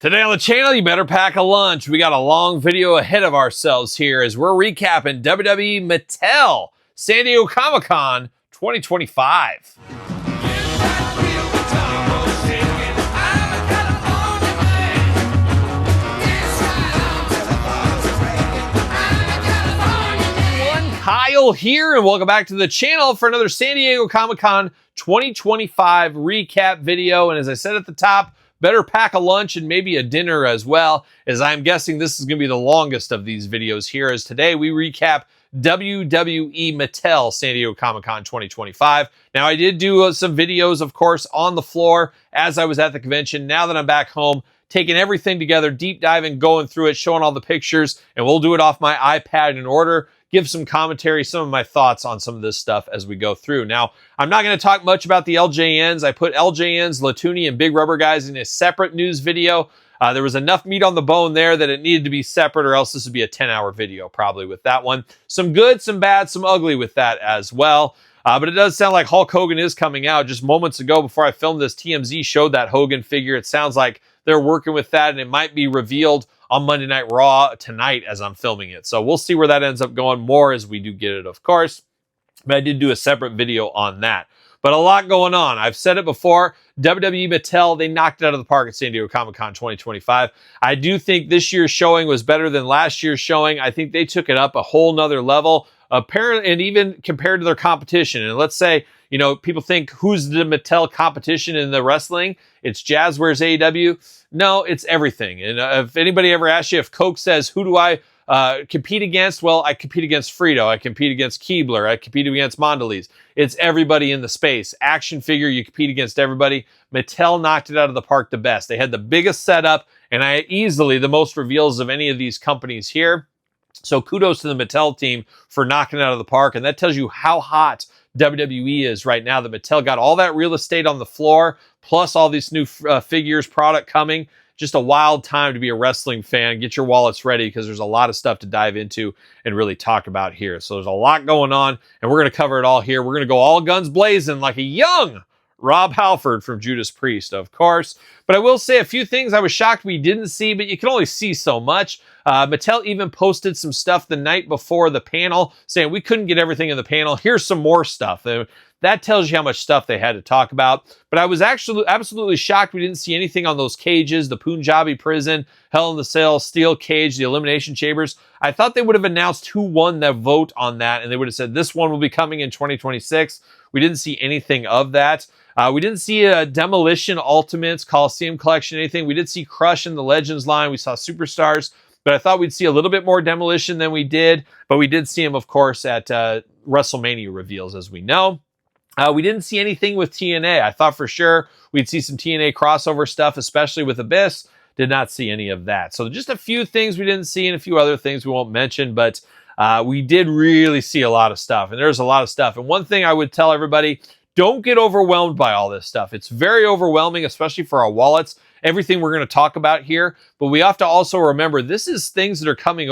Today on the channel, you better pack a lunch. We got a long video ahead of ourselves here as we're recapping WWE Mattel San Diego Comic-Con 2025. Kyle here, and welcome back to the channel for another San Diego Comic-Con 2025 recap video. And as I said at the top, better pack a lunch and maybe a dinner as well, as I'm guessing this is going to be the longest of these videos here, as today we recap WWE Mattel San Diego Comic-Con 2025. Now, I did do some videos, of course, on the floor as I was at the convention. Now that I'm back home, taking everything together, deep diving, going through it, showing all the pictures, and we'll do it off my iPad in order, give some commentary, some of my thoughts on some of this stuff as we go through. Now, I'm not going to talk much about the LJNs. I put LJNs, Latuni, and Big Rubber Guys in a separate news video. There was enough meat on the bone there that it needed to be separate, or else this would be a 10-hour video probably with that one. Some good, some bad, some ugly with that as well. But it does sound like Hulk Hogan is coming out. Just moments ago before I filmed this, TMZ showed that Hogan figure. It sounds like they're working with that, and it might be revealed on Monday Night Raw tonight as I'm filming it. So we'll see where that ends up going more as we do get it, of course. But I did do a separate video on that. But a lot going on. I've said it before, WWE Mattel, they knocked it out of the park at San Diego Comic-Con 2025. I do think this year's showing was better than last year's showing. I think they took it up a whole nother level, apparently, and even compared to their competition. And let's say, you know, people think, who's the Mattel competition in the wrestling? It's Jazzwares AEW. No, it's everything. And if anybody ever asks you, if Coke says, who do I compete against? Well, I compete against Frito. I compete against Keebler. I compete against Mondelez. It's everybody in the space. Action figure, you compete against everybody. Mattel knocked it out of the park the best. They had the biggest setup, and easily the most reveals of any of these companies here. So kudos to the Mattel team for knocking it out of the park. And that tells you how hot WWE is right now. That Mattel got all that real estate on the floor, plus all these new figures, product coming. Just a wild time to be a wrestling fan. Get your wallets ready, because there's a lot of stuff to dive into and really talk about here. So there's a lot going on, and we're going to cover it all here. We're going to go all guns blazing like a young Rob Halford from Judas Priest, of course. But I will say a few things I was shocked we didn't see, but you can only see so much. Mattel even posted some stuff the night before the panel saying we couldn't get everything in the panel. Here's some more stuff. That tells you how much stuff they had to talk about. But I was actually absolutely shocked we didn't see anything on those cages, the Punjabi prison, Hell in the Cell, steel cage, the elimination chambers. I thought they would have announced who won the vote on that, and they would have said this one will be coming in 2026. We didn't see anything of that. We didn't see a Demolition Ultimates, Coliseum Collection, anything. We did see Crush in the Legends line. We saw Superstars, but I thought we'd see a little bit more Demolition than we did. But we did see him, of course, at WrestleMania reveals, as we know. We didn't see anything with TNA. I thought for sure we'd see some TNA crossover stuff, especially with Abyss. Did not see any of that. So just a few things we didn't see and a few other things we won't mention, but we did really see a lot of stuff, and there's a lot of stuff. And one thing I would tell everybody, don't get overwhelmed by all this stuff. It's very overwhelming, especially for our wallets, everything we're going to talk about here. But we have to also remember this is things that are coming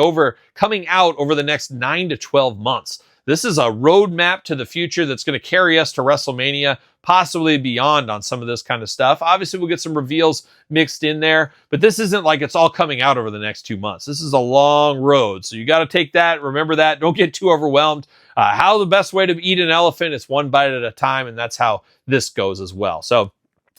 out over the next 9 to 12 months. This is a roadmap to the future that's going to carry us to WrestleMania, possibly beyond on some of this kind of stuff. Obviously, we'll get some reveals mixed in there, but this isn't like it's all coming out over the next 2 months. This is a long road, so you got to take that, remember that, don't get too overwhelmed. How the best way to eat an elephant is one bite at a time, and that's how this goes as well. So,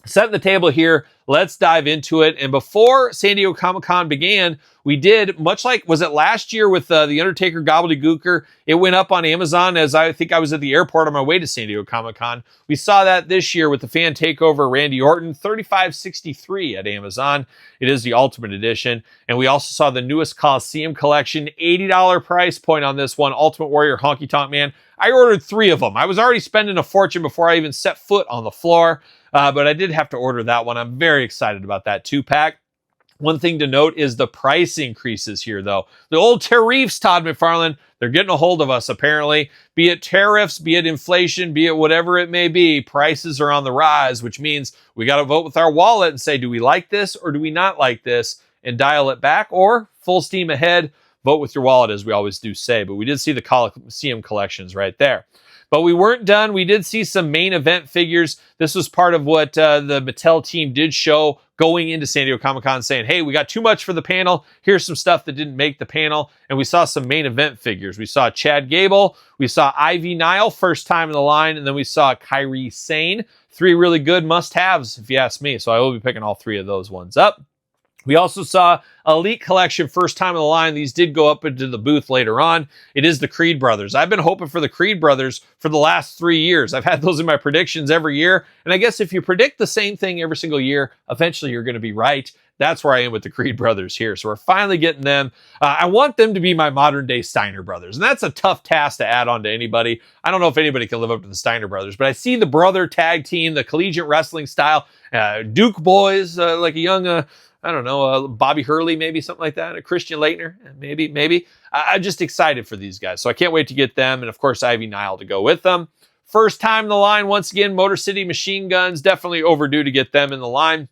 setting the table here, let's dive into it. And before San Diego Comic-Con began, we did, much like, was it last year with The Undertaker Gobbledygooker? It went up on Amazon as I think I was at the airport on my way to San Diego Comic-Con. We saw that this year with the Fan Takeover Randy Orton, $35.63 at Amazon. It is the Ultimate Edition. And we also saw the newest Coliseum Collection, $80 price point on this one, Ultimate Warrior Honky Tonk Man. I ordered 3 of them. I was already spending a fortune before I even set foot on the floor. But I did have to order that one. I'm very excited about that 2-pack. One thing to note is the price increases here, though. The old tariffs, Todd McFarlane, they're getting a hold of us, apparently. Be it tariffs, be it inflation, be it whatever it may be, prices are on the rise, which means we got to vote with our wallet and say, do we like this or do we not like this, and dial it back, or full steam ahead, vote with your wallet, as we always do say. But we did see the Coliseum collections right there. But we weren't done. We did see some main event figures. This was part of what the Mattel team did show going into San Diego Comic-Con, saying, hey, we got too much for the panel. Here's some stuff that didn't make the panel. And we saw some main event figures. We saw Chad Gable. We saw Ivy Nile, first time in the line. And then we saw Kairi Sane. 3 really good must-haves, if you ask me. So I will be picking all 3 of those ones up. We also saw Elite Collection, first time in the line. These did go up into the booth later on. It is the Creed brothers. I've been hoping for the Creed brothers for the last 3 years. I've had those in my predictions every year. And I guess if you predict the same thing every single year, eventually you're going to be right. That's where I am with the Creed brothers here. So we're finally getting them. I want them to be my modern day Steiner brothers. And that's a tough task to add on to anybody. I don't know if anybody can live up to the Steiner brothers, but I see the brother tag team, the collegiate wrestling style, Duke boys, like a young, I don't know, Bobby Hurley, maybe something like that. A Christian Leitner, maybe. I'm just excited for these guys. So I can't wait to get them. And of course, Ivy Nile to go with them. First time in the line, once again, Motor City Machine Guns, definitely overdue to get them in the line.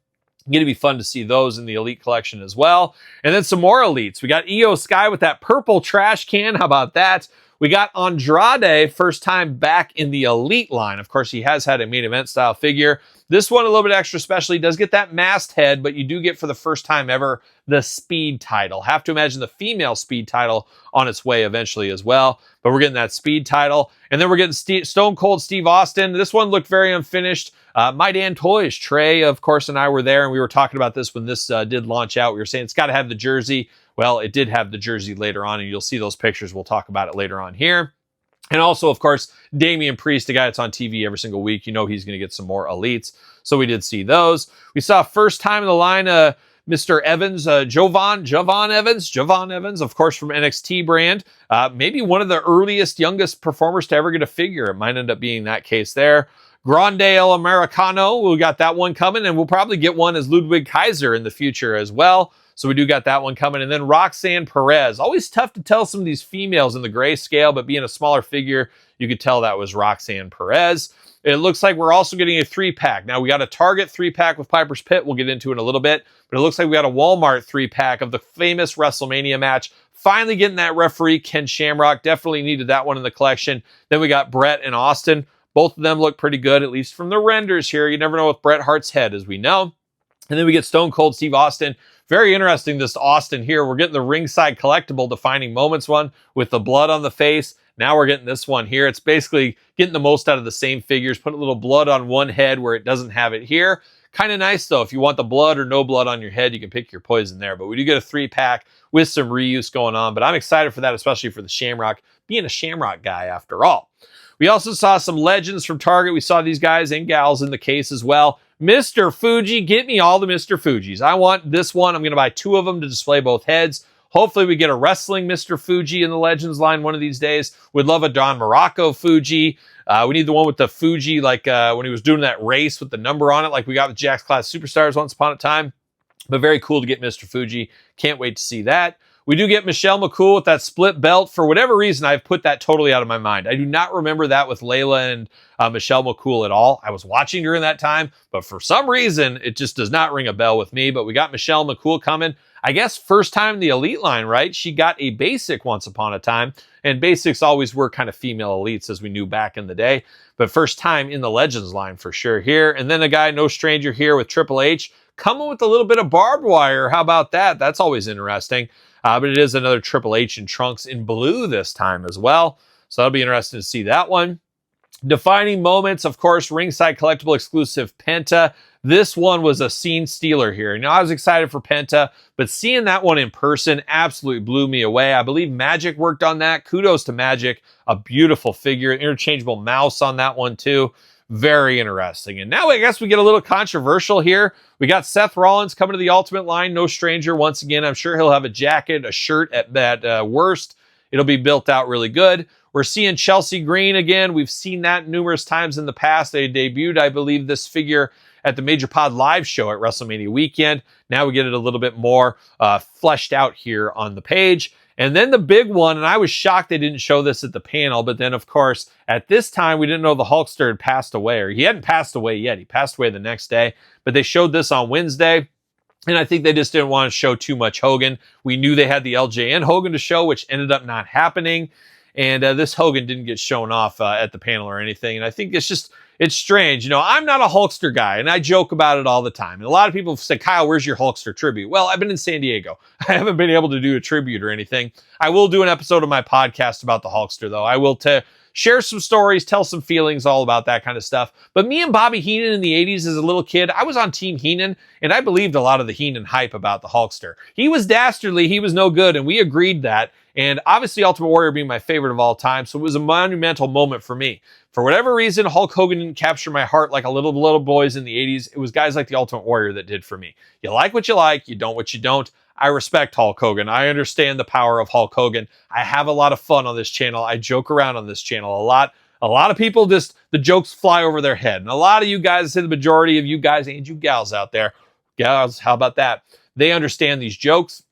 Going to be fun to see those in the Elite Collection as well. And then some more Elites. We got EO Sky with that purple trash can. How about that? We got Andrade, first time back in the Elite line. Of course, he has had a main event style figure. This one a little bit extra special. He does get that masked head, but you do get for the first time ever the Speed title. Have to imagine the female Speed title on its way eventually as well. But we're getting that Speed title. And then we're getting Stone Cold Steve Austin. This one looked very unfinished. My Dan Toys, Trey, of course, and I were there, and we were talking about this when this did launch out. We were saying it's got to have the jersey. Well, it did have the jersey later on, and you'll see those pictures. We'll talk about it later on here. And also, of course, Damian Priest, the guy that's on TV every single week. You know he's going to get some more Elites. So we did see those. We saw first time in the line, Mr. Evans, Javon Evans, of course, from NXT brand. Maybe one of the earliest, youngest performers to ever get a figure. It might end up being that case there. Grande El Americano, we got that one coming, and we'll probably get one as Ludwig Kaiser in the future as well. So we do got that one coming. And then Roxanne Perez. Always tough to tell some of these females in the grayscale, but being a smaller figure, you could tell that was Roxanne Perez. It looks like we're also getting a 3-pack. Now, we got a Target 3-pack with Piper's Pit. We'll get into it in a little bit. But it looks like we got a Walmart 3-pack of the famous WrestleMania match. Finally getting that referee, Ken Shamrock. Definitely needed that one in the collection. Then we got Bret and Austin. Both of them look pretty good, at least from the renders here. You never know with Bret Hart's head, as we know. And then we get Stone Cold Steve Austin. Very interesting, this Austin here. We're getting the ringside collectible defining moments one with the blood on the face. Now we're getting this one here. It's basically getting the most out of the same figures. Put a little blood on one head where it doesn't have it here. Kind of nice, though. If you want the blood or no blood on your head, you can pick your poison there. But we do get a 3-pack with some reuse going on. But I'm excited for that, especially for the Shamrock, being a Shamrock guy after all. We also saw some legends from Target. We saw these guys and gals in the case as well. Mr. Fuji, get me all the Mr. Fujis. I want this one. I'm going to buy 2 of them to display both heads. Hopefully we get a wrestling Mr. Fuji in the Legends line one of these days. We'd love a Don Morocco Fuji. We need the one with the Fuji, like when he was doing that race with the number on it, like we got with Jakks Class Superstars once upon a time. But very cool to get Mr. Fuji. Can't wait to see that. We do get Michelle McCool with that split belt. For whatever reason, I've put that totally out of my mind. I do not remember that with Layla and Michelle McCool at all. I was watching during that time, but for some reason, it just does not ring a bell with me. But we got Michelle McCool coming. I guess first time in the Elite line, right? She got a basic once upon a time, and basics always were kind of female elites as we knew back in the day. But first time in the Legends line for sure here. And then a guy, no stranger here with Triple H, coming with a little bit of barbed wire. How about that? That's always interesting. But it is another Triple H in trunks in blue this time as well. So that'll be interesting to see that one. Defining moments, of course, ringside collectible exclusive Penta. This one was a scene stealer here. Now, I was excited for Penta, but seeing that one in person absolutely blew me away. I believe Magic worked on that. Kudos to Magic. A beautiful figure. Interchangeable mouse on that one, too. Very interesting. And now I guess we get a little controversial here. We got Seth Rollins coming to the Ultimate line. No stranger. Once again, I'm sure he'll have a jacket, a shirt at worst. It'll be built out really good. We're seeing Chelsea Green again. We've seen that numerous times in the past. They debuted, I believe, this figure at the Major Pod Live show at WrestleMania weekend. Now we get it a little bit more fleshed out here on the page. And then the big one, and I was shocked they didn't show this at the panel, but then, of course, at this time, we didn't know the Hulkster had passed away, or he hadn't passed away yet. He passed away the next day, but they showed this on Wednesday, and I think they just didn't want to show too much Hogan. We knew they had the LJN Hogan to show, which ended up not happening. And this Hogan didn't get shown off at the panel or anything. And I think it's strange. You know, I'm not a Hulkster guy, and I joke about it all the time. And a lot of people say, Kyle, where's your Hulkster tribute? Well, I've been in San Diego. I haven't been able to do a tribute or anything. I will do an episode of my podcast about the Hulkster, though. I will share some stories, tell some feelings, all about that kind of stuff. But me and Bobby Heenan in the 80s as a little kid, I was on Team Heenan, and I believed a lot of the Heenan hype about the Hulkster. He was dastardly, he was no good, and we agreed that. And obviously Ultimate Warrior being my favorite of all time, so it was a monumental moment for me. For whatever reason, Hulk Hogan didn't capture my heart like a little boys in the 80s. It was guys like the Ultimate Warrior that did for me. You like what you like, you don't what you don't. I respect Hulk Hogan. I understand the power of Hulk Hogan. I have a lot of fun on this channel. I joke around on this channel a lot. A lot of people the jokes fly over their head. And a lot of you guys, I say the majority of you guys and you gals out there, gals, how about that? They understand these jokes.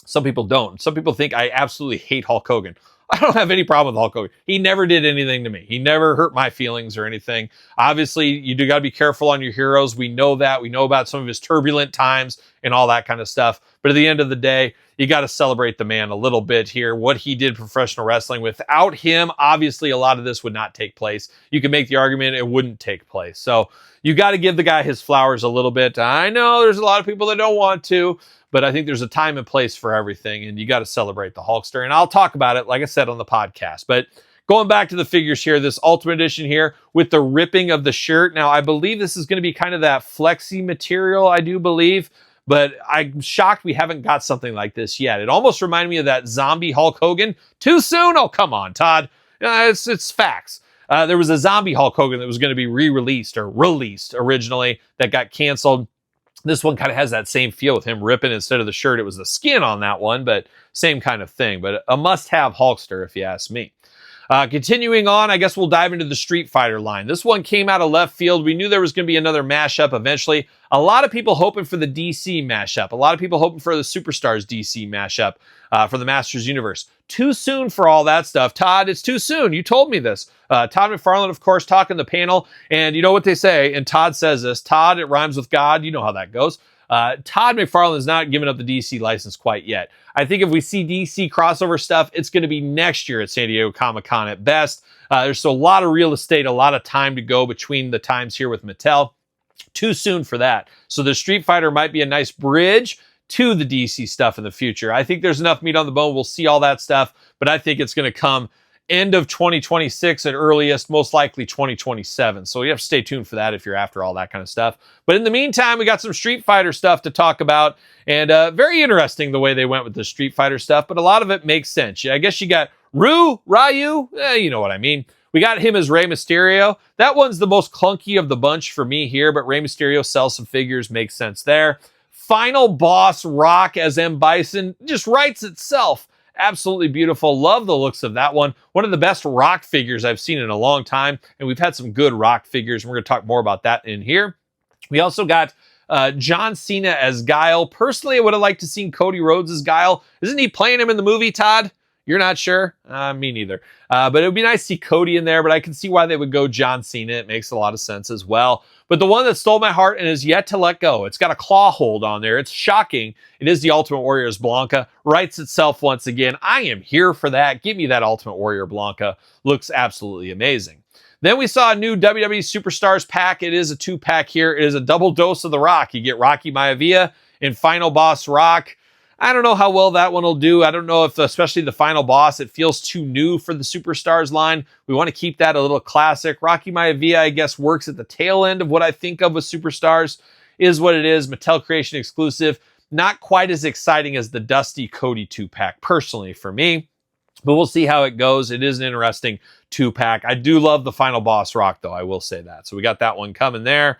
Some people don't. Some people think I absolutely hate Hulk Hogan. I don't have any problem with Hulk Hogan. He never did anything to me. He never hurt my feelings or anything. Obviously, you do got to be careful on your heroes. We know that. We know about some of his turbulent times and all that kind of stuff. But at the end of the day, you got to celebrate the man a little bit here. What he did professional wrestling. Without him, obviously, a lot of this would not take place. You can make the argument it wouldn't take place. So you got to give the guy his flowers a little bit. I know there's a lot of people that don't want to, but I think there's a time and place for everything, and you got to celebrate the Hulkster. And I'll talk about it, like I said, on the podcast. But going back to the figures here, this Ultimate Edition here with the ripping of the shirt. Now, I believe this is going to be kind of that flexi material, I do believe. But I'm shocked we haven't got something like this yet. It almost reminded me of that zombie Hulk Hogan. Too soon? Oh, come on, Todd. It's facts. There was a zombie Hulk Hogan that was going to be re-released or released originally that got canceled. This one kind of has that same feel with him ripping instead of the shirt. It was the skin on that one, but same kind of thing. But a must-have Hulkster, if you ask me. Continuing on, I guess we'll dive into the Street Fighter line. This one came out of left field. We knew there was going to be another mashup eventually. A lot of people hoping for the DC mashup. A lot of people hoping for the Superstars DC mashup for the Masters Universe. Too soon for all that stuff. Todd, it's too soon. You told me this. Todd McFarlane, of course, talking the panel. And you know what they say, and Todd says this. Todd, it rhymes with God. You know how that goes. Todd McFarlane is not giving up the DC license quite yet. I think if we see DC crossover stuff, it's going to be next year at San Diego Comic-Con at best. There's a lot of real estate, a lot of time to go between the times here with Mattel. Too soon for that. So the Street Fighter might be a nice bridge to the DC stuff in the future. I think there's enough meat on the bone. We'll see all that stuff, but I think it's going to come end of 2026 at earliest, most likely 2027. So you have to stay tuned for that if you're after all that kind of stuff. But in the meantime, we got some Street Fighter stuff to talk about, and very interesting the way they went with the Street Fighter stuff, but a lot of it makes sense. I guess you got Ryu, you know what I mean. We got him as Rey Mysterio. That one's the most clunky of the bunch for me here, but Rey Mysterio sells some figures, makes sense there. Final Boss Rock as M. Bison just writes itself. Absolutely beautiful. Love the looks of that one. One of the best Rock figures I've seen in a long time. And we've had some good Rock figures. We're going to talk more about that in here. We also got John Cena as Guile. Personally, I would have liked to see Cody Rhodes as Guile. Isn't he playing him in the movie, Todd? You're not sure? Me neither. But it would be nice to see Cody in there, but I can see why they would go John Cena. It makes a lot of sense as well. But the one that stole my heart and is yet to let go, it's got a claw hold on there. It's shocking. It is the Ultimate Warrior's Blanca. Writes itself once again. I am here for that. Give me that Ultimate Warrior Blanca. Looks absolutely amazing. Then we saw a new WWE Superstars pack. It is a 2-pack here. It is a double dose of the Rock. You get Rocky Maivia and Final Boss Rock. I don't know how well that one will do. I don't know if, especially the Final Boss, it feels too new for the Superstars line. We want to keep that a little classic. Rocky Maivia, I guess, works at the tail end of what I think of with Superstars. Is what it is. Mattel Creation exclusive. Not quite as exciting as the Dusty Cody 2-pack, personally, for me. But we'll see how it goes. It is an interesting 2-pack. I do love the Final Boss Rock, though. I will say that. So we got that one coming there.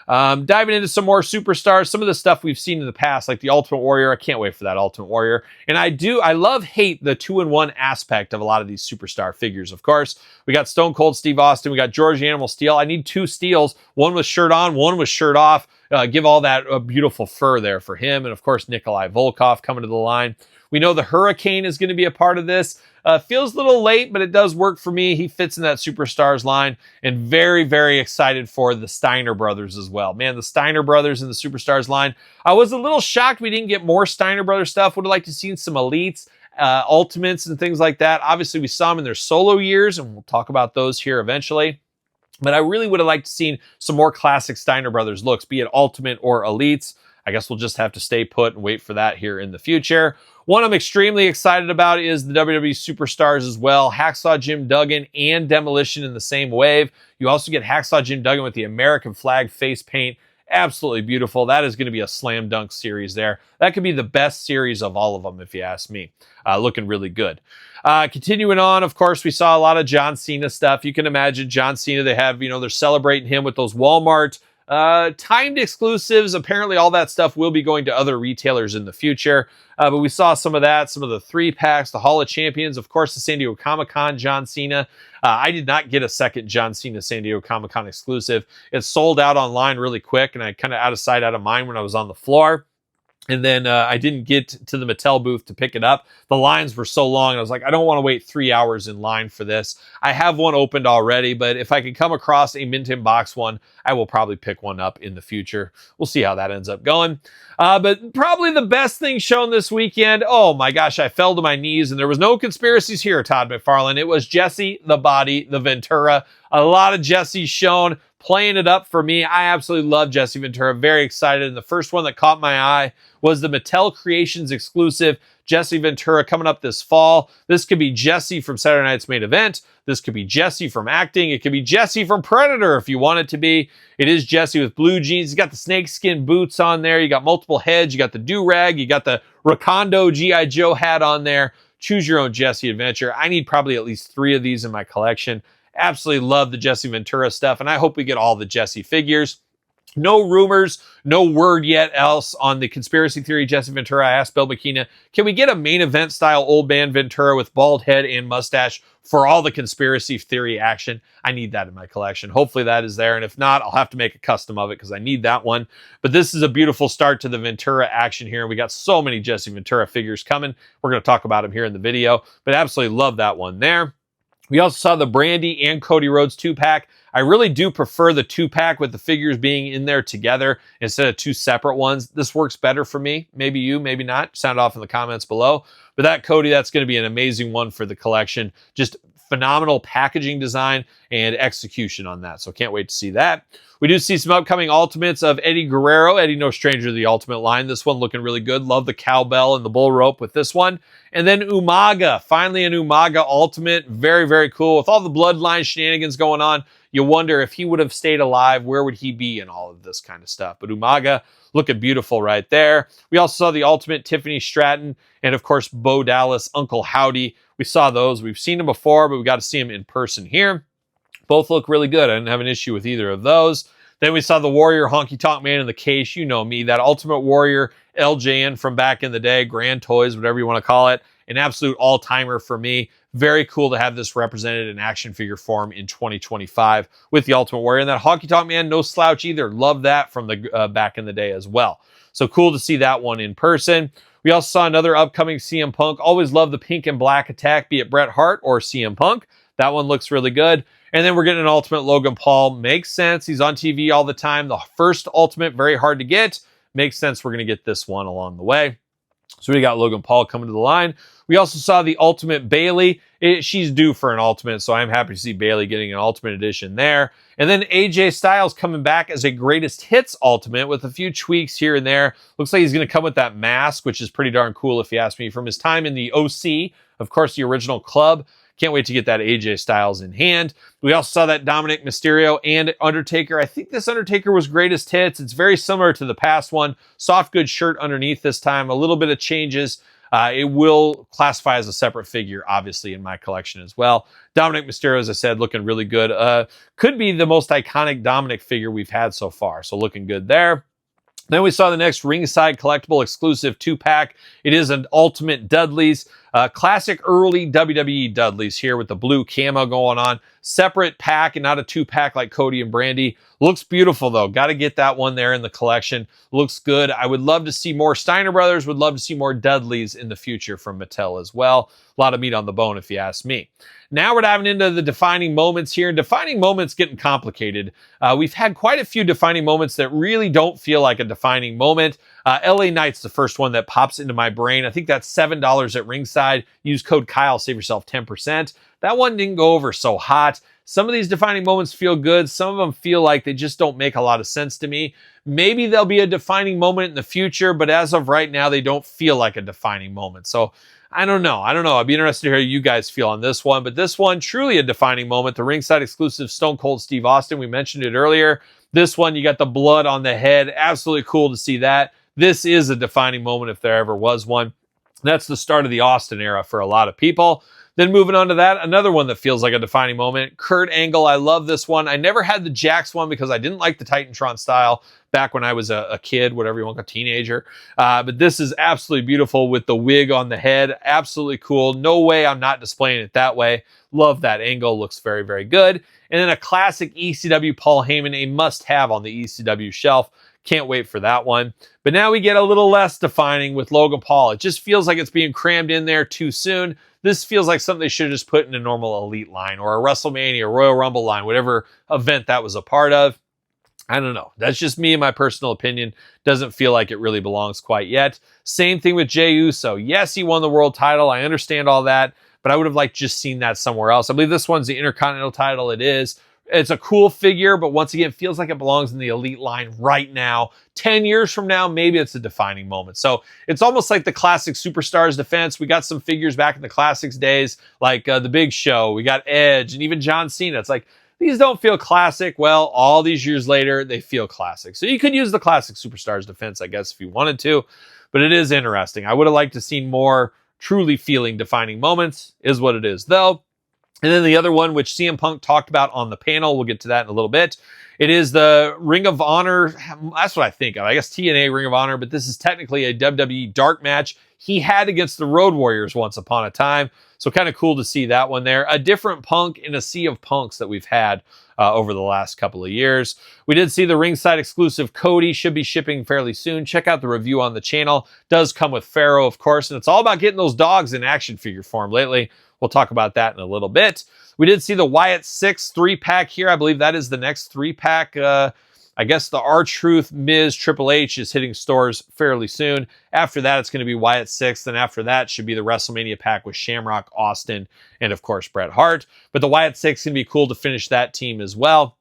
Diving into some more Superstars, some of the stuff we've seen in the past, like the Ultimate Warrior. I can't wait for that Ultimate Warrior. And I hate the 2-in-1 aspect of a lot of these Superstar figures, of course. We got Stone Cold Steve Austin. We got George Animal Steel. I need 2 Steels, one with shirt on, one with shirt off. Give all that beautiful fur there for him. And of course, Nikolai Volkov coming to the line. We know the Hurricane is going to be a part of this. Feels a little late, but it does work for me. He fits in that Superstars line, and very, very excited for the Steiner brothers as well. Man, the Steiner brothers in the Superstars line. I was a little shocked we didn't get more Steiner brothers stuff. Would have liked to seen some Elites. Ultimates and things like that. Obviously, we saw them in their solo years, and we'll talk about those here eventually. But I really would have liked to seen some more classic Steiner Brothers looks, be it Ultimate or Elites. I guess we'll just have to stay put and wait for that here in the future. One I'm extremely excited about is the WWE Superstars as well. Hacksaw Jim Duggan and Demolition in the same wave. You also get Hacksaw Jim Duggan with the American flag face paint. Absolutely beautiful. That is going to be a slam dunk series there. That could be the best series of all of them, if you ask me. Looking really good. Continuing on, of course, we saw a lot of John Cena stuff. You can imagine John Cena, they have, they're celebrating him with those Walmart timed exclusives. Apparently all that stuff will be going to other retailers in the future. But we saw some of that, some of the 3-packs, the Hall of Champions, of course, the San Diego Comic-Con John Cena. I did not get a second John Cena San Diego Comic-Con exclusive. It sold out online really quick, and I kind of out of sight, out of mind when I was on the floor. And then I didn't get to the Mattel booth to pick it up. The lines were so long. I was like, I don't want to wait 3 hours in line for this. I have one opened already, but if I can come across a mint in box one, I will probably pick one up in the future. We'll see how that ends up going. But probably the best thing shown this weekend. Oh my gosh, I fell to my knees, and there was no conspiracies here, Todd McFarlane. It was Jesse the Body, the Ventura. A lot of Jesse shown, playing it up for me. I absolutely love Jesse Ventura. Very excited. And the first one that caught my eye was the Mattel Creations exclusive Jesse Ventura coming up this fall. This could be Jesse from Saturday Night's Main Event. This could be Jesse from acting. It could be Jesse from Predator if you want it to be. It is Jesse with blue jeans. He's got the snakeskin boots on there. You got multiple heads. You got the do-rag. You got the Rakondo G.I. Joe hat on there. Choose your own Jesse adventure. I need probably at least 3 of these in my collection. Absolutely love the Jesse Ventura stuff, and I hope we get all the Jesse figures. No rumors, no word yet else on the conspiracy theory Jesse Ventura. I asked Bill McKenna, can we get a main event style old man Ventura with bald head and mustache for all the conspiracy theory action? I need that in my collection. Hopefully that is there, and if not, I'll have to make a custom of it because I need that one. But this is a beautiful start to the Ventura action here, and we got so many Jesse Ventura figures coming. We're going to talk about them here in the video, but absolutely love that one there. We also saw the Brandy and Cody Rhodes 2-pack. I really do prefer the 2-pack with the figures being in there together instead of 2 separate ones. This works better for me. Maybe you, maybe not. Sound off in the comments below. But that Cody, that's going to be an amazing one for the collection. Just phenomenal packaging design and execution on that. So can't wait to see that. We do see some upcoming Ultimates of Eddie Guerrero. Eddie, no stranger to the Ultimate line. This one looking really good. Love the cowbell and the bull rope with this one. And then Umaga. Finally an Umaga Ultimate. Very, very cool. With all the bloodline shenanigans going on, you wonder if he would have stayed alive, where would he be in all of this kind of stuff? But Umaga looking beautiful right there. We also saw the Ultimate Tiffany Stratton and, of course, Bo Dallas, Uncle Howdy. We saw those. We've seen them before, but we got to see them in person here. Both look really good. I didn't have an issue with either of those. Then we saw the Warrior Honky Tonk Man in the case. You know me, that Ultimate Warrior LJN from back in the day, Grand Toys, whatever you want to call it. An absolute all-timer for me. Very cool to have this represented in action figure form in 2025 with the Ultimate Warrior. And that Honky Tonk Man, no slouch either. Love that from the back in the day as well. So cool to see that one in person. We also saw another upcoming CM Punk. Always love the pink and black attack, be it Bret Hart or CM Punk. That one looks really good. And then we're getting an Ultimate Logan Paul. Makes sense. He's on TV all the time. The first Ultimate, very hard to get. Makes sense we're going to get this one along the way. So we got Logan Paul coming to the line. We also saw the Ultimate Bayley. She's due for an Ultimate, so I'm happy to see Bayley getting an Ultimate edition there. And then AJ Styles coming back as a Greatest Hits Ultimate with a few tweaks here and there. Looks like he's going to come with that mask, which is pretty darn cool if you ask me, from his time in the OC, of course, the original club. Can't wait to get that AJ Styles in hand. We also saw that Dominic Mysterio and Undertaker. I think this Undertaker was Greatest Hits. It's very similar to the past one. Soft goods shirt underneath this time. A little bit of changes. It will classify as a separate figure, obviously, in my collection as well. Dominic Mysterio, as I said, looking really good. Could be the most iconic Dominic figure we've had so far. So looking good there. Then we saw the next ringside collectible exclusive 2-pack. It is an Ultimate Dudley's. Classic early WWE Dudleys here with the blue camo going on. Separate pack and not a 2-pack like Cody and Brandy. Looks beautiful though. Got to get that one there in the collection. Looks good. I would love to see more Steiner Brothers. Would love to see more Dudleys in the future from Mattel as well. A lot of meat on the bone if you ask me. Now we're diving into the defining moments here. Defining moments getting complicated. We've had quite a few defining moments that really don't feel like a defining moment. LA Knight's the first one that pops into my brain. I think that's $7 at ringside. Use code Kyle, save yourself 10%. That one didn't go over so hot. Some of these defining moments feel good. Some of them feel like they just don't make a lot of sense to me. Maybe there'll be a defining moment in the future, but as of right now, they don't feel like a defining moment. So I don't know. I'd be interested to hear how you guys feel on this one. But this one, truly a defining moment. The ringside exclusive Stone Cold Steve Austin. We mentioned it earlier. This one, you got the blood on the head. Absolutely cool to see that. This is a defining moment if there ever was one. That's the start of the Austin era for a lot of people. Then moving on to that, another one that feels like a defining moment, Kurt Angle. I love this one. I never had the Jakks one because I didn't like the Titantron style back when I was a kid, whatever you want, a teenager. But this is absolutely beautiful with the wig on the head. Absolutely cool. No way I'm not displaying it that way. Love that angle. Looks very, very good. And then a classic ECW Paul Heyman, a must-have on the ECW shelf. Can't wait for that one. But now we get a little less defining with Logan Paul. It just feels like it's being crammed in there too soon. This feels like something they should have just put in a normal Elite line or a WrestleMania, Royal Rumble line, whatever event that was a part of. I don't know. That's just me and my personal opinion. Doesn't feel like it really belongs quite yet. Same thing with Jey Uso. Yes, he won the world title. I understand all that, but I would have liked just seen that somewhere else. I believe this one's the Intercontinental title. It is. It's a cool figure, but once again, it feels like it belongs in the Elite line right now. 10 years from now, maybe it's a defining moment. So it's almost like the classic Superstars defense. We got some figures back in the Classics days, like The Big Show. We got Edge and even John Cena. It's like, these don't feel classic. Well, all these years later, they feel classic. So you could use the classic Superstars defense, I guess, if you wanted to, but it is interesting. I would have liked to see more truly feeling defining moments, is what it is, though. And then the other one, which CM Punk talked about on the panel, we'll get to that in a little bit. It is the Ring of Honor. That's what I think of. I guess TNA Ring of Honor, but this is technically a WWE dark match he had against the Road Warriors once upon a time. So kind of cool to see that one there. A different Punk in a sea of Punks that we've had over the last couple of years. We did see the ringside exclusive Cody. Should be shipping fairly soon. Check out the review on the channel. Does come with Pharaoh, of course, and it's all about getting those dogs in action figure form lately. We'll talk about that in a little bit. We did see the Wyatt 6 3-pack here. I believe that is the next 3-pack. I guess the R-Truth, Miz, Triple H is hitting stores fairly soon. After that, it's going to be Wyatt 6. Then after that should be the WrestleMania pack with Shamrock, Austin, and of course, Bret Hart. But the Wyatt 6 is going to be cool to finish that team as well.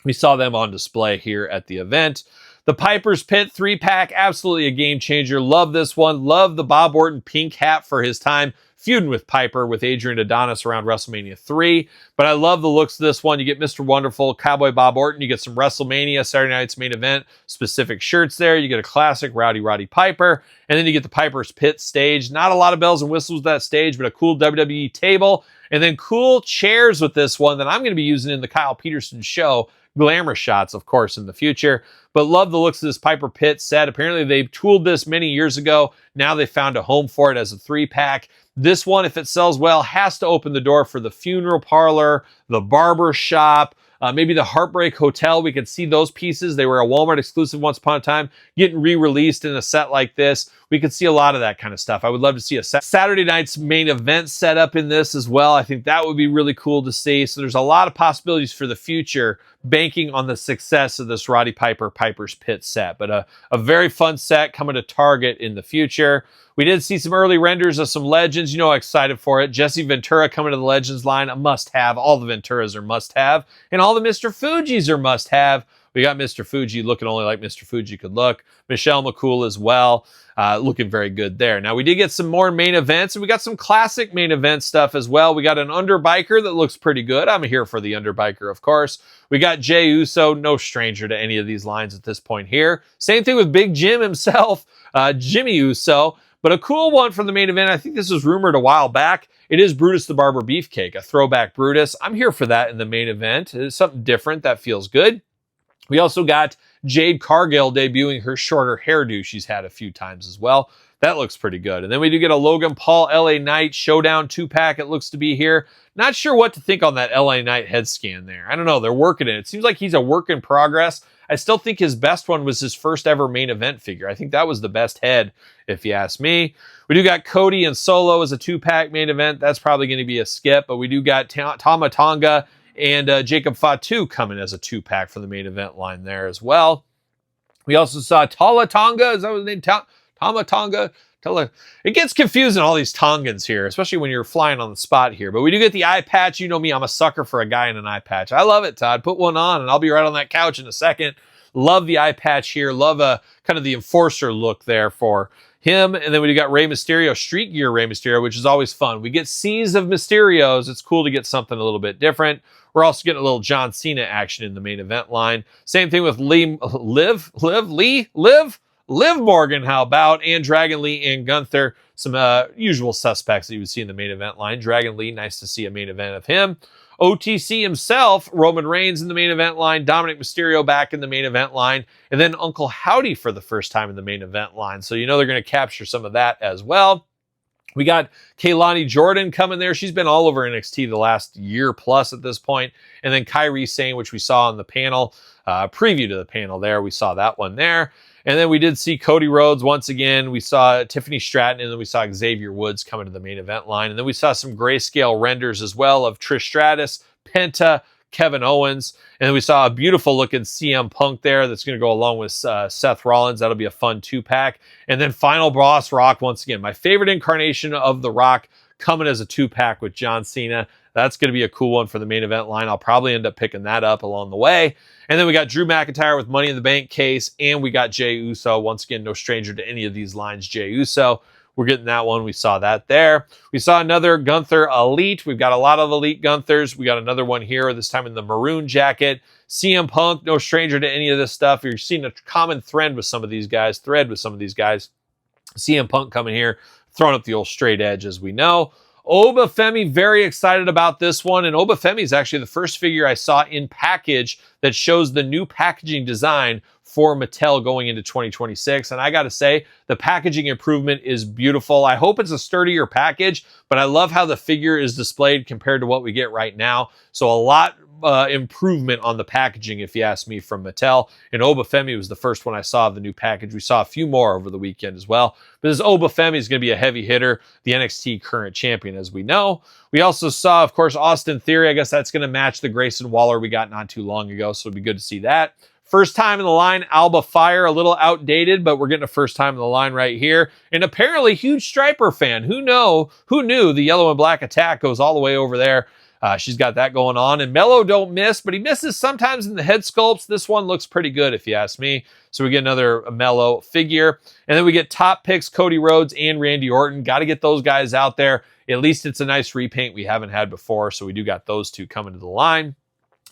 We saw them on display here at the event. The Piper's Pit 3-pack, absolutely a game changer. Love this one. Love the Bob Orton pink hat for his time feuding with Piper with Adrian Adonis around WrestleMania 3. But I love the looks of this one. You get Mr. Wonderful, Cowboy Bob Orton. You get some WrestleMania, Saturday Night's Main Event specific shirts there. You get a classic Roddy Piper. And then you get the Piper's Pit stage. Not a lot of bells and whistles with that stage, but a cool WWE table. And then cool chairs with this one that I'm going to be using in the Kyle Peterson show. Glamour shots, of course, in the future. But love the looks of this Piper Pit set. Apparently, they tooled this many years ago. Now they found a home for it as a 3-pack. This one, if it sells well, has to open the door for the funeral parlor, the barber shop, maybe the Heartbreak Hotel. We could see those pieces. They were a Walmart exclusive once upon a time, getting re-released in a set like this. We could see a lot of that kind of stuff. I would love to see a Saturday Night's Main Event set up in this as well. I think that would be really cool to see. So there's a lot of possibilities for the future, banking on the success of this Roddy Piper Piper's Pit set. But a very fun set coming to Target in the future. We did see some early renders of some Legends. You know, I'm excited for it. Jesse Ventura coming to the Legends line, a must-have. All the Venturas are must-have. And all the Mr. Fujis are must-have. We got Mr. Fuji looking only like Mr. Fuji could look. Michelle McCool as well. Looking very good there. Now, we did get some more main events, and we got some classic main event stuff as well. We got an Underbiker that looks pretty good. I'm here for the Underbiker, of course. We got Jey Uso, no stranger to any of these lines at this point here. Same thing with Big Jim himself, Jimmy Uso. But a cool one from the main event, I think this was rumored a while back. It is Brutus the Barber Beefcake, a throwback Brutus. I'm here for that in the main event. It's something different that feels good. We also got Jade Cargill debuting her shorter hairdo she's had a few times as well. That looks pretty good. And then we do get a Logan Paul LA Knight Showdown 2-pack, it looks to be here. Not sure what to think on that LA Knight head scan there. I don't know, they're working it. It seems like he's a work in progress. I still think his best one was his first ever main event figure. I think that was the best head, if you ask me. We do got Cody and Solo as a 2-pack main event. That's probably going to be a skip, but we do got Tama Tonga and Jacob Fatu coming as a 2-pack for the main event line there as well. We also saw Tala Tonga. Is that what his name? Tama Tonga? It gets confusing, all these Tongans here, especially when you're flying on the spot here. But we do get the eye patch. You know me, I'm a sucker for a guy in an eye patch. I love it, Todd. Put one on, and I'll be right on that couch in a second. Love the eye patch here. Love kind of the enforcer look there for him. And then we got Rey Mysterio, Street Gear Rey Mysterio, which is always fun. We get seas of Mysterios. It's cool to get something a little bit different. We're also getting a little John Cena action in the main event line. Same thing with Liv Morgan, how about, and Dragon Lee and Gunther, some usual suspects that you would see in the main event line. Dragon Lee, nice to see a main event of him. OTC himself, Roman Reigns in the main event line, Dominic Mysterio back in the main event line, and then Uncle Howdy for the first time in the main event line. So you know they're going to capture some of that as well. We got Kaylani Jordan coming there. She's been all over NXT the last year plus at this point. And then Kairi Sane, which we saw on the panel, preview to the panel there. We saw that one there. And then we did see Cody Rhodes once again. We saw Tiffany Stratton, and then we saw Xavier Woods coming to the main event line. And then we saw some grayscale renders as well of Trish Stratus, Penta, Kevin Owens. And then we saw a beautiful looking CM Punk there that's going to go along with Seth Rollins. That'll be a fun 2-pack. And then final boss Rock once again. My favorite incarnation of The Rock coming as a 2-pack with John Cena. That's going to be a cool one for the main event line. I'll probably end up picking that up along the way. And then we got Drew McIntyre with Money in the Bank case. And we got Jey Uso. Once again, no stranger to any of these lines, Jey Uso. We're getting that one. We saw that there. We saw another Gunther Elite. We've got a lot of Elite Gunthers. We got another one here, this time in the maroon jacket. CM Punk, no stranger to any of this stuff. You're seeing a common thread with some of these guys. CM Punk coming here, throwing up the old straight edge, as we know. Oba Femi, very excited about this one. And Oba Femi is actually the first figure I saw in package that shows the new packaging design for Mattel going into 2026. And I got to say, the packaging improvement is beautiful. I hope it's a sturdier package, but I love how the figure is displayed compared to what we get right now. So a lot improvement on the packaging, if you ask me, from Mattel. And Oba Femi was the first one I saw of the new package. We saw a few more over the weekend as well. But this Oba Femi is going to be a heavy hitter, the NXT current champion, as we know. We also saw, of course, Austin Theory. I guess that's going to match the Grayson Waller we got not too long ago, so it'll be good to see that. First time in the line, Alba Fire, a little outdated, but we're getting a first time in the line right here. And apparently, huge Striper fan. Who knew the yellow and black attack goes all the way over there? She's got that going on. And Mello don't miss, but he misses sometimes in the head sculpts. This one looks pretty good, if you ask me. So we get another Mello figure. And then we get top picks, Cody Rhodes and Randy Orton. Got to get those guys out there. At least it's a nice repaint we haven't had before. So we do got those two coming to the line.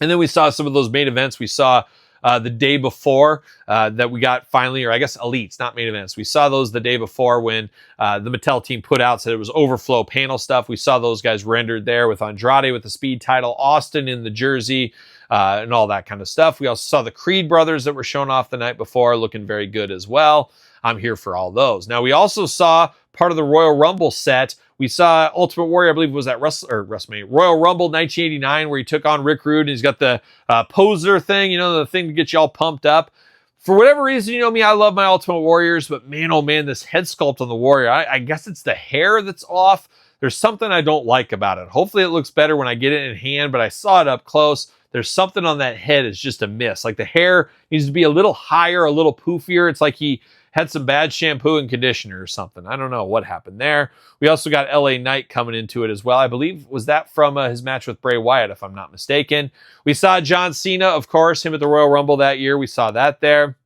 And then we saw some of those main events. We saw the day before that we got finally, or I guess elites, not main events. We saw those the day before when the Mattel team put out, said it was overflow panel stuff. We saw those guys rendered there with Andrade with the speed title, Austin in the jersey, and all that kind of stuff. We also saw the Creed brothers that were shown off the night before, looking very good as well. I'm here for all those. Now, we also saw part of the Royal Rumble set. We saw Ultimate Warrior, I believe it was at WrestleMania, Royal Rumble 1989, where he took on Rick Rude, and he's got the poser thing, the thing to get you all pumped up. For whatever reason, you know me, I love my Ultimate Warriors, but man, oh man, this head sculpt on the Warrior, I guess it's the hair that's off. There's something I don't like about it. Hopefully it looks better when I get it in hand, but I saw it up close. There's something on that head is just a miss. Like the hair needs to be a little higher, a little poofier. It's like he had some bad shampoo and conditioner or something. I don't know what happened there. We also got LA Knight coming into it as well. I believe, was that from his match with Bray Wyatt, if I'm not mistaken. We saw John Cena, of course, him at the Royal Rumble that year. We saw that there.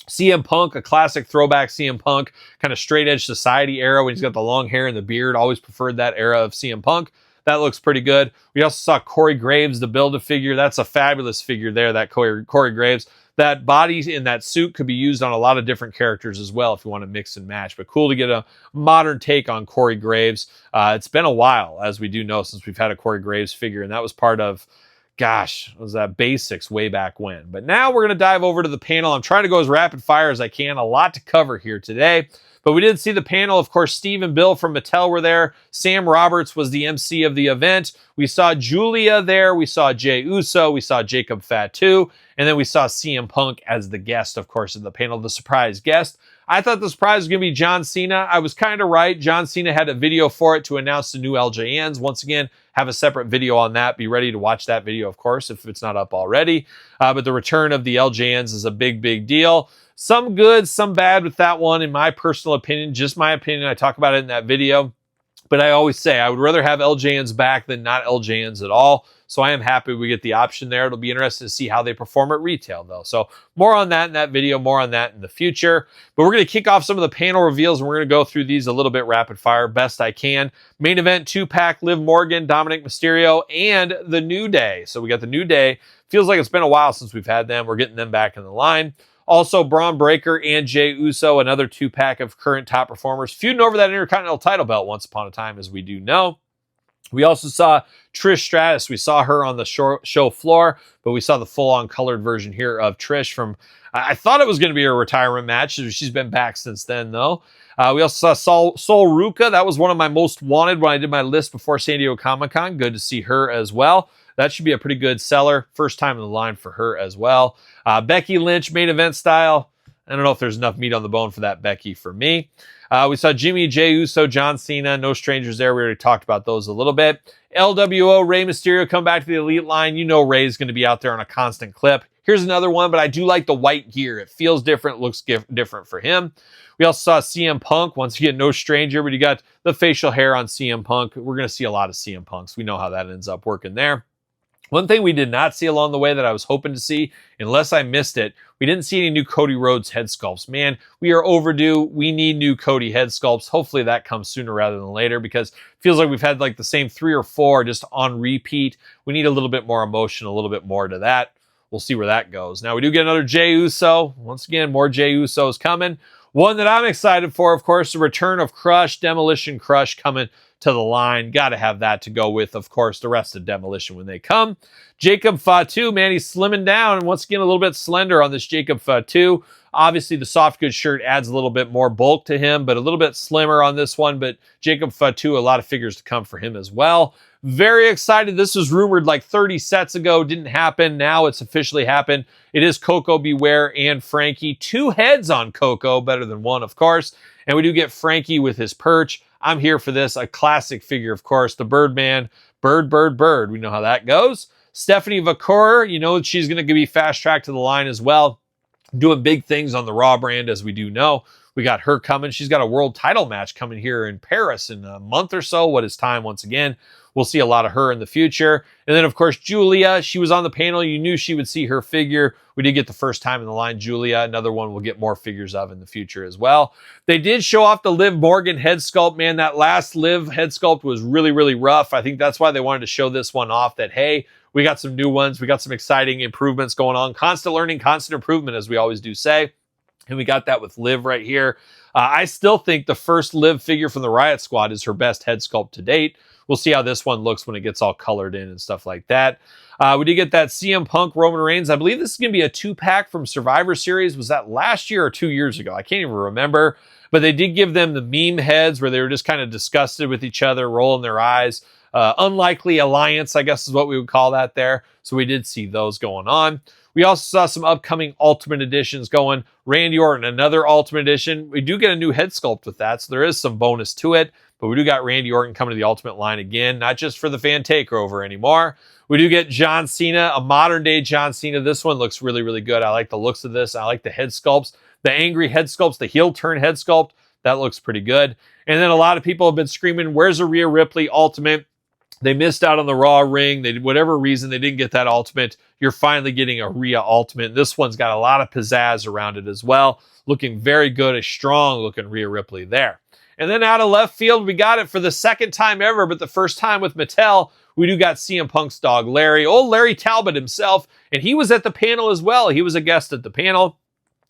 CM Punk, a classic throwback CM Punk, kind of straight edge society era when he's got the long hair and the beard. Always preferred that era of CM Punk. That looks pretty good. We also saw Corey Graves, the Build-A-Figure. That's a fabulous figure there, that Corey Graves. That body in that suit could be used on a lot of different characters as well if you want to mix and match. But cool to get a modern take on Corey Graves. It's been a while, as we do know, since we've had a Corey Graves figure. And that was part of, was that Basics way back when. But now we're going to dive over to the panel. I'm trying to go as rapid fire as I can. A lot to cover here today. But we did see the panel. Of course, Steve and Bill from Mattel were there. Sam Roberts was the MC of the event. We saw Julia there. We saw Jey Uso. We saw Jacob Fatu. And then we saw CM Punk as the guest, of course, in the panel, the surprise guest. I thought the surprise was going to be John Cena. I was kind of right. John Cena had a video for it to announce the new LJNs. Once again, have a separate video on that. Be ready to watch that video, of course, if it's not up already. But the return of the LJNs is a big, big deal. Some good, some bad with that one, in my personal opinion. Just my opinion. I talk about it in that video. But I always say I would rather have LJNs back than not LJNs at all. So I am happy we get the option there. It'll be interesting to see how they perform at retail, though. So more on that in that video, more on that in the future. But we're going to kick off some of the panel reveals, and we're going to go through these a little bit rapid fire, best I can. Main event 2-pack, Liv Morgan, Dominic Mysterio, and the New Day. So we got the New Day. Feels like it's been a while since we've had them. We're getting them back in the line. Also, Braun Breaker and Jey Uso, another 2-pack of current top performers, feuding over that Intercontinental title belt once upon a time, as we do know. We also saw Trish Stratus. We saw her on the show floor, but we saw the full-on colored version here of Trish from, I thought it was going to be a retirement match. She's been back since then, though. We also saw Sol Ruca. That was one of my most wanted when I did my list before San Diego Comic-Con. Good to see her as well. That should be a pretty good seller. First time in the line for her as well. Becky Lynch, main event style. I don't know if there's enough meat on the bone for that Becky for me. We saw Jimmy, Jey Uso, John Cena. No strangers there. We already talked about those a little bit. LWO, Rey Mysterio come back to the Elite line. You know Rey's going to be out there on a constant clip. Here's another one, but I do like the white gear. It feels different, looks different for him. We also saw CM Punk. Once again, no stranger, but you got the facial hair on CM Punk. We're going to see a lot of CM Punks. We know how that ends up working there. One thing we did not see along the way that I was hoping to see, unless I missed it, we didn't see any new Cody Rhodes head sculpts. Man, we are overdue. We need new Cody head sculpts. Hopefully that comes sooner rather than later, because it feels like we've had like the same 3 or 4 just on repeat. We need a little bit more emotion, a little bit more to that. We'll see where that goes. Now, we do get another Jey Uso. Once again, more Jey Usos coming. One that I'm excited for, of course, the return of Crush, Demolition Crush coming to the line. Got to have that to go with, of course, the rest of Demolition when they come. Jacob Fatu, man, he's slimming down, and once again, a little bit slender on this Jacob Fatu. Obviously, the soft goods shirt adds a little bit more bulk to him, but a little bit slimmer on this one. But Jacob Fatu, a lot of figures to come for him as well. Very excited. This was rumored like 30 sets ago. Didn't happen. Now it's officially happened. It is Coco Beware and Frankie. 2 heads on Coco, better than 1, of course. And we do get Frankie with his perch. I'm here for this. A classic figure, of course. The Birdman. Bird, bird, bird. We know how that goes. Stephanie Vacour, you know she's going to be fast-tracked to the line as well. Doing big things on the Raw brand, as we do know. We got her coming. She's got a world title match coming here in Paris in a month or so. What is time once again? We'll see a lot of her in the future. And then, of course, Julia. She was on the panel. You knew she would see her figure. We did get the first time in the line, Julia. Another one we'll get more figures of in the future as well. They did show off the Liv Morgan head sculpt. Man, that last Liv head sculpt was really, really rough. I think that's why they wanted to show this one off, that, hey, we got some new ones. We got some exciting improvements going on. Constant learning, constant improvement, as we always do say. And we got that with Liv right here. I still think the first Liv figure from the Riot Squad is her best head sculpt to date. We'll see how this one looks when it gets all colored in and stuff like that. We did get that CM Punk Roman Reigns. I believe this is going to be a 2-pack from Survivor Series. Was that last year or 2 years ago? I can't even remember. But they did give them the meme heads where they were just kind of disgusted with each other, rolling their eyes. Unlikely alliance, I guess is what we would call that there. So we did see those going on. We also saw some upcoming Ultimate Editions going. Randy Orton, another Ultimate Edition. We do get a new head sculpt with that, so there is some bonus to it. But we do got Randy Orton coming to the Ultimate line again, not just for the fan takeover anymore. We do get John Cena, a modern-day John Cena. This one looks really, really good. I like the looks of this. I like the head sculpts, the angry head sculpts, the heel turn head sculpt. That looks pretty good. And then a lot of people have been screaming, where's a Rhea Ripley Ultimate? They missed out on the Raw ring. They did whatever reason they didn't get that Ultimate. You're finally getting a Rhea Ultimate. This one's got a lot of pizzazz around it as well. Looking very good, a strong looking Rhea Ripley there. And then out of left field, we got it for the second time ever, but the first time with Mattel, we do got CM Punk's dog, Larry. Old Larry Talbot himself, and he was at the panel as well. He was a guest at the panel,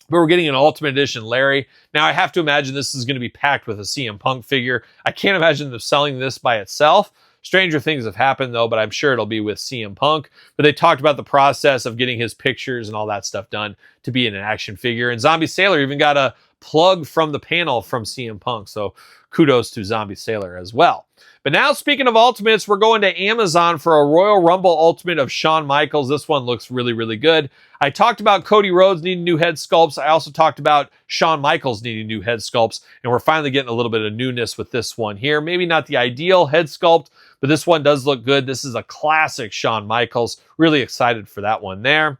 but we're getting an Ultimate Edition Larry. Now, I have to imagine this is going to be packed with a CM Punk figure. I can't imagine them selling this by itself. Stranger things have happened, though, but I'm sure it'll be with CM Punk. But they talked about the process of getting his pictures and all that stuff done to be in an action figure. And Zombie Sailor even got a plug from the panel from CM Punk. So kudos to Zombie Sailor as well. But now, speaking of Ultimates, we're going to Amazon for a Royal Rumble Ultimate of Shawn Michaels. This one looks really, really good. I talked about Cody Rhodes needing new head sculpts. I also talked about Shawn Michaels needing new head sculpts, and we're finally getting a little bit of newness with this one here. Maybe not the ideal head sculpt, but this one does look good. This is a classic Shawn Michaels. Really excited for that one there.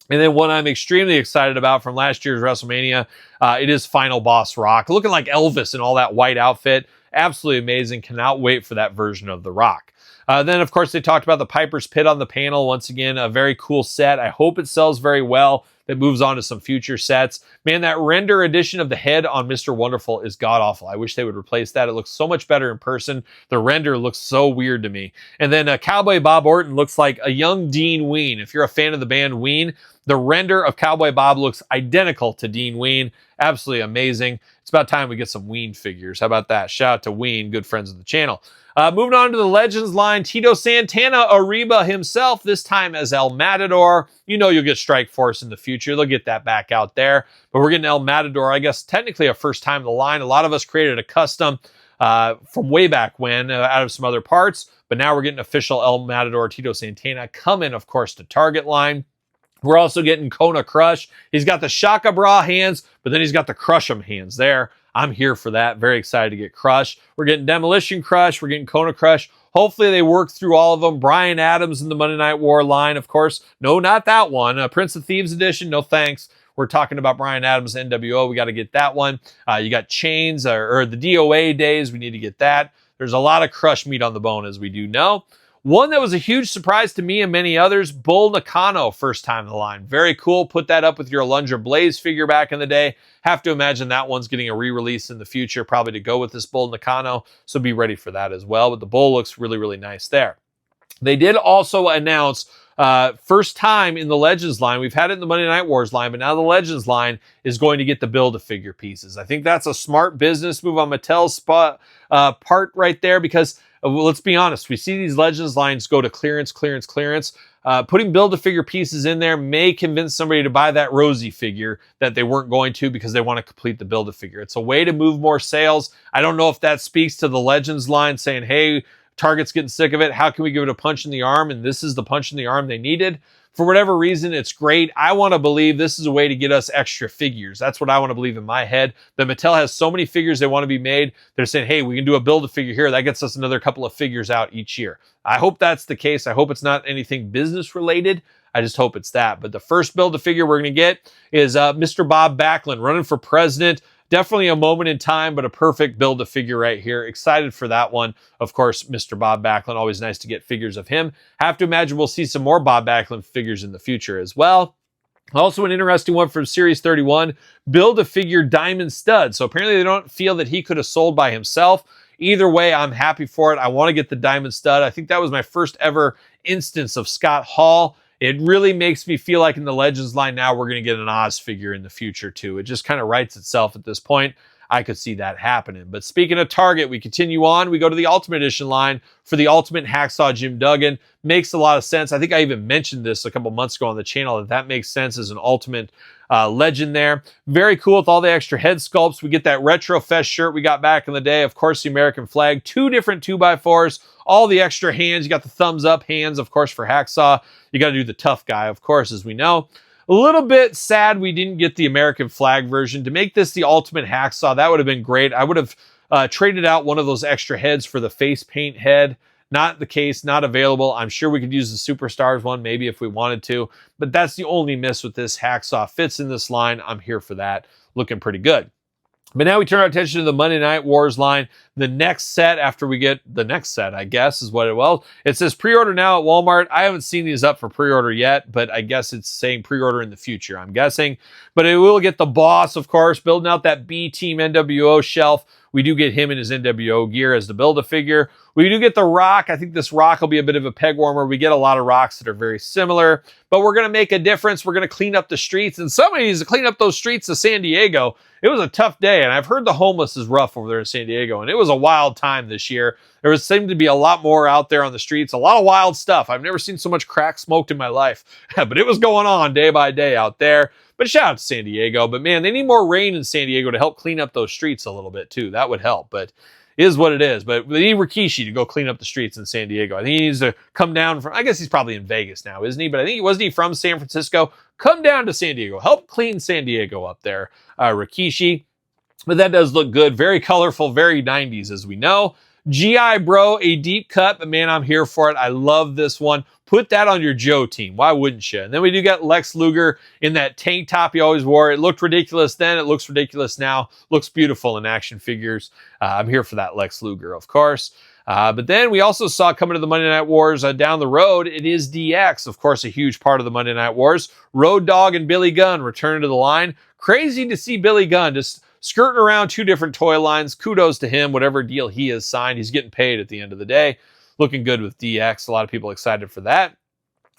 And then one I'm extremely excited about from last year's WrestleMania, it is Final Boss Rock. Looking like Elvis in all that white outfit. Absolutely amazing. Cannot wait for that version of The Rock. Then, of course, they talked about the Piper's Pit on the panel. Once again, a very cool set. I hope it sells very well. That moves on to some future sets. Man, that render edition of the head on Mr. Wonderful is god-awful. I wish they would replace that. It looks so much better in person. The render looks so weird to me. And then Cowboy Bob Orton looks like a young Dean Ween. If you're a fan of the band Ween, the render of Cowboy Bob looks identical to Dean Ween. Absolutely amazing. It's about time we get some Ween figures. How about that? Shout out to Ween, good friends of the channel. Moving on to the Legends line, Tito Santana Arriba himself, this time as El Matador. You know you'll get Strike Force in the future. They'll get that back out there. But we're getting El Matador, I guess, technically a first time in the line. A lot of us created a custom from way back when out of some other parts. But now we're getting official El Matador Tito Santana coming, of course, to Target line. We're also getting Kona Crush. He's got the Shaka Bra hands, but then he's got the Crush 'em hands there. I'm here for that. Very excited to get Crush. We're getting Demolition Crush. We're getting Kona Crush. Hopefully they work through all of them. Brian Adams in the Monday Night War line, of course. No, not that one. Prince of Thieves edition. No thanks. We're talking about Brian Adams NWO. We got to get that one. You got Chains or the DOA days. We need to get that. There's a lot of Crush meat on the bone, as we do know. One that was a huge surprise to me and many others, Bull Nakano, first time in the line. Very cool. Put that up with your Lunger Blaze figure back in the day. Have to imagine that one's getting a re-release in the future, probably to go with this Bull Nakano. So be ready for that as well. But the Bull looks really, really nice there. They did also announce first time in the Legends line. We've had it in the Monday Night Wars line, but now the Legends line is going to get the Build-A-Figure pieces. I think that's a smart business move on Mattel's part right there because let's be honest, we see these Legends lines go to clearance. Putting Build-A-Figure pieces in there may convince somebody to buy that Rosie figure that they weren't going to because they want to complete the Build-A-Figure. It's a way to move more sales. I don't know if that speaks to the Legends line saying, hey, Target's getting sick of it. How can we give it a punch in the arm? And this is the punch in the arm they needed. For whatever reason, it's great. I want to believe this is a way to get us extra figures. That's what I want to believe in my head. That Mattel has so many figures they want to be made. They're saying, hey, we can do a Build-A-Figure here. That gets us another couple of figures out each year. I hope that's the case. I hope it's not anything business related. I just hope it's that. But the first Build-A-Figure we're going to get is Mr. Bob Backlund running for president. Definitely a moment in time, but a perfect Build-A-Figure right here. Excited for that one. Of course, Mr. Bob Backlund, always nice to get figures of him. Have to imagine we'll see some more Bob Backlund figures in the future as well. Also an interesting one from Series 31, Build-A-Figure Diamond Stud. So apparently they don't feel that he could have sold by himself. Either way, I'm happy for it. I want to get the Diamond Stud. I think that was my first ever instance of Scott Hall. It really makes me feel like in the Legends line now we're going to get an Oz figure in the future too. It just kind of writes itself at this point. I could see that happening. But speaking of Target, we continue on. We go to the Ultimate Edition line for the Ultimate Hacksaw Jim Duggan. Makes a lot of sense. I think I even mentioned this a couple months ago on the channel that makes sense as an Ultimate legend there. Very cool with all the extra head sculpts. We get that Retro Fest shirt we got back in the day. Of course, the American flag. 2 different 2x4s. All the extra hands. You got the thumbs up hands, of course, for Hacksaw. You got to do the tough guy, of course, as we know. A little bit sad we didn't get the American flag version. To make this the Ultimate Hacksaw, that would have been great. I would have traded out one of those extra heads for the face paint head. Not the case, not available. I'm sure we could use the Superstars one maybe if we wanted to, but that's the only miss with this Hacksaw. Fits in this line. I'm here for that. Looking pretty good. But now we turn our attention to the Monday Night Wars line. The next set after we get the next set, I guess, is what it was. It says pre-order now at Walmart. I haven't seen these up for pre-order yet, but I guess it's saying pre-order in the future, I'm guessing. But it will get the boss, of course, building out that B-Team NWO shelf. We do get him in his NWO gear as the Build-A-Figure. We do get the Rock. I think this Rock will be a bit of a peg warmer. We get a lot of Rocks that are very similar, but we're going to make a difference. We're going to clean up the streets, and somebody needs to clean up those streets of San Diego. It was a tough day, and I've heard the homeless is rough over there in San Diego, and it was a wild time this year. There seemed to be a lot more out there on the streets, a lot of wild stuff. I've never seen so much crack smoked in my life, but it was going on day by day out there. But shout out to San Diego. But man, they need more rain in San Diego to help clean up those streets a little bit too. That would help, but it is what it is. But they need Rikishi to go clean up the streets in San Diego. I think he needs to come down from, I guess he's probably in Vegas now, isn't he? But I think, wasn't he from San Francisco? Come down to San Diego. Help clean San Diego up there, Rikishi. But that does look good. Very colorful, very 90s as we know. GI Bro, a deep cut, but man, I'm here for it. I love this one. Put that on your Joe team. Why wouldn't you? And then we do got Lex Luger in that tank top he always wore. It looked ridiculous then. It looks ridiculous now. Looks beautiful in action figures. I'm here for that Lex Luger, of course. But then we also saw coming to the Monday Night Wars down the road, it is DX, of course, a huge part of the Monday Night Wars. Road Dogg and Billy Gunn return to the line. Crazy to see Billy Gunn just skirting around two different toy lines. Kudos to him, whatever deal he has signed. He's getting paid at the end of the day. Looking good with DX. A lot of people excited for that.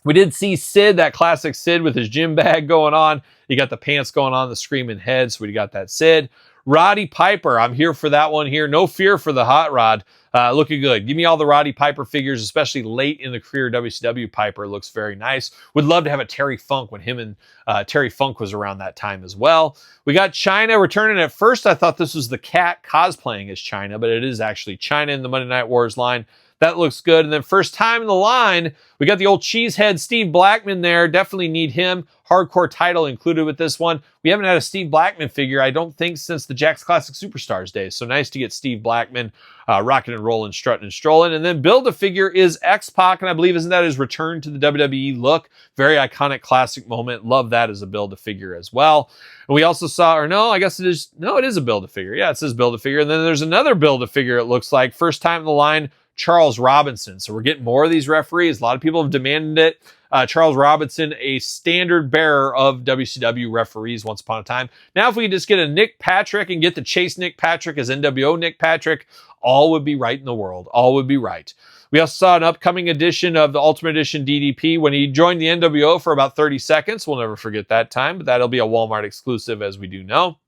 We did see Sid, that classic Sid with his gym bag going on. You got the pants going on, the screaming head. So we got that Sid. Roddy Piper, I'm here for that one here. No fear for the Hot Rod. Looking good. Give me all the Roddy Piper figures, especially late in the career. WCW Piper looks very nice. Would love to have a Terry Funk when him and Terry Funk was around that time as well. We got Chyna returning. At first, I thought this was the Cat cosplaying as Chyna, but it is actually Chyna in the Monday Night Wars line. That looks good. And then first time in the line, we got the old cheesehead Steve Blackman there. Definitely need him. Hardcore title included with this one. We haven't had a Steve Blackman figure, I don't think, since the Jakks Classic Superstars days. So nice to get Steve Blackman rocking and rolling, strutting and strolling. And then Build-A-Figure is X-Pac, and I believe, isn't that his return to the WWE look? Very iconic classic moment. Love that as a Build-A-Figure as well. And we also saw, or no, I guess it is, no, it is a Build-A-Figure. Yeah, it says Build-A-Figure. And then there's another Build-A-Figure, it looks like. First time in the line, Charles Robinson. So we're getting more of these referees. A lot of people have demanded it. Charles Robinson, a standard bearer of WCW referees once upon a time. Now, if we could just get a Nick Patrick and get the Chase Nick Patrick as NWO Nick Patrick, all would be right in the world. All would be right. We also saw an upcoming edition of the Ultimate Edition DDP when he joined the NWO for about 30 seconds. We'll never forget that time, but that'll be a Walmart exclusive, as we do know.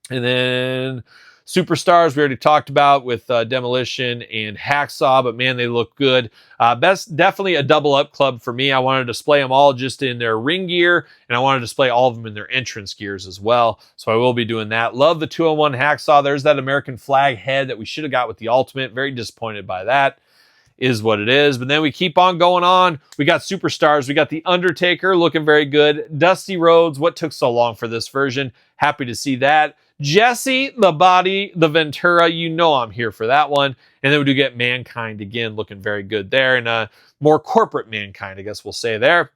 And then Superstars, we already talked about with Demolition and Hacksaw, but man, they look good. Definitely a double up club for me. I want to display them all just in their ring gear, and I want to display all of them in their entrance gears as well. So I will be doing that. Love the 201 Hacksaw. There's that American flag head that we should have got with the Ultimate. Very disappointed by that. Is what it is. But then we keep on going on. We got Superstars. We got The Undertaker looking very good. Dusty Rhodes. What took so long for this version? Happy to see that. Jesse, the Body, the Ventura. You know I'm here for that one. And then we do get Mankind again, looking very good there. And more corporate Mankind, I guess we'll say there.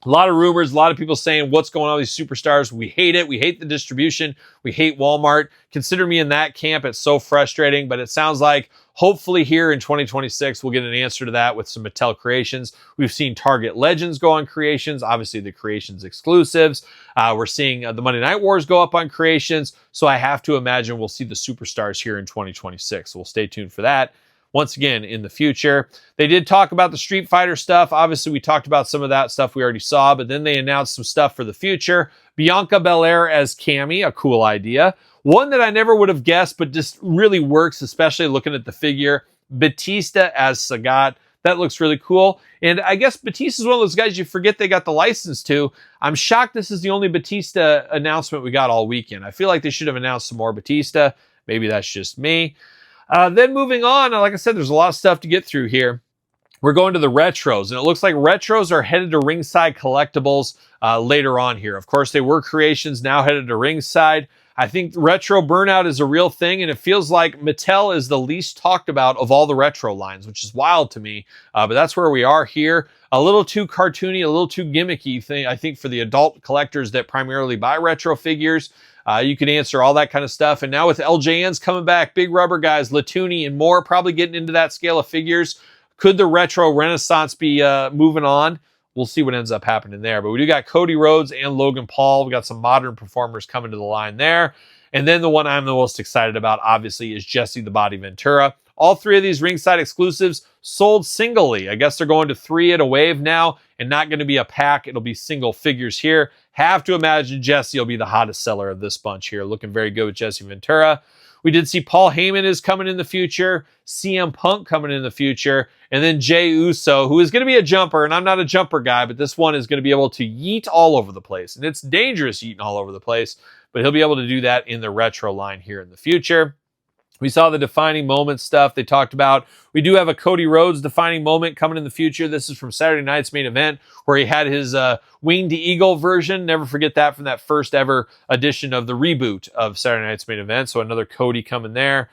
A lot of rumors, a lot of people saying what's going on with these Superstars. We hate it. We hate the distribution. We hate Walmart. Consider me in that camp. It's so frustrating, but it sounds like hopefully here in 2026, we'll get an answer to that with some Mattel creations. We've seen Target Legends go on creations, obviously the creations exclusives. We're seeing the Monday Night Wars go up on creations. So I have to imagine we'll see the Superstars here in 2026. So we'll stay tuned for that. Once again, in the future. They did talk about the Street Fighter stuff. Obviously, we talked about some of that stuff we already saw, but then they announced some stuff for the future. Bianca Belair as Cammy, a cool idea. One that I never would have guessed, but just really works, especially looking at the figure. Batista as Sagat. That looks really cool. And I guess Batista is one of those guys you forget they got the license to. I'm shocked this is the only Batista announcement we got all weekend. I feel like they should have announced some more Batista. Maybe that's just me. Then moving on, like I said, there's a lot of stuff to get through here. We're going to the retros, and it looks like retros are headed to Ringside Collectibles later on here. Of course, they were creations, now headed to Ringside. I think retro burnout is a real thing, and it feels like Mattel is the least talked about of all the retro lines, which is wild to me. But that's where we are here. A little too cartoony, a little too gimmicky thing, I think, for the adult collectors that primarily buy retro figures. You can answer all that kind of stuff. And now with LJNs coming back, big rubber guys, Latuni and more, probably getting into that scale of figures. Could the retro renaissance be moving on? We'll see what ends up happening there. But we do got Cody Rhodes and Logan Paul. We got some modern performers coming to the line there. And then the one I'm the most excited about, obviously, is Jesse the Body Ventura. All three of these ringside exclusives sold singly. I guess they're going to 3 at a wave now and not going to be a pack. It'll be single figures here. Have to imagine Jesse will be the hottest seller of this bunch here. Looking very good with Jesse Ventura. We did see Paul Heyman is coming in the future, CM Punk coming in the future, and then Jey Uso, who is going to be a jumper, and I'm not a jumper guy, but this one is going to be able to yeet all over the place. And it's dangerous yeeting all over the place, but he'll be able to do that in the retro line here in the future. We saw the defining moment stuff they talked about. We do have a Cody Rhodes defining moment coming in the future. This is from Saturday night's main event where he had his winged eagle version. Never forget that from that first ever edition of the reboot of Saturday night's main event. So another Cody coming there.